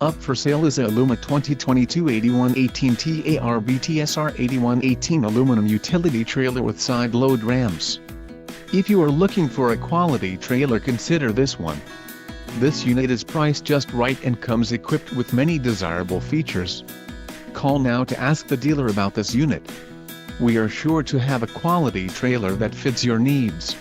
Up for sale is a Aluma 2022 8118TA-R-BT-SR 8118 aluminum utility trailer with side load ramps. If you are looking for a quality trailer, consider this one. This unit is priced just right and comes equipped with many desirable features. Call now to ask the dealer about this unit. We are sure to have a quality trailer that fits your needs.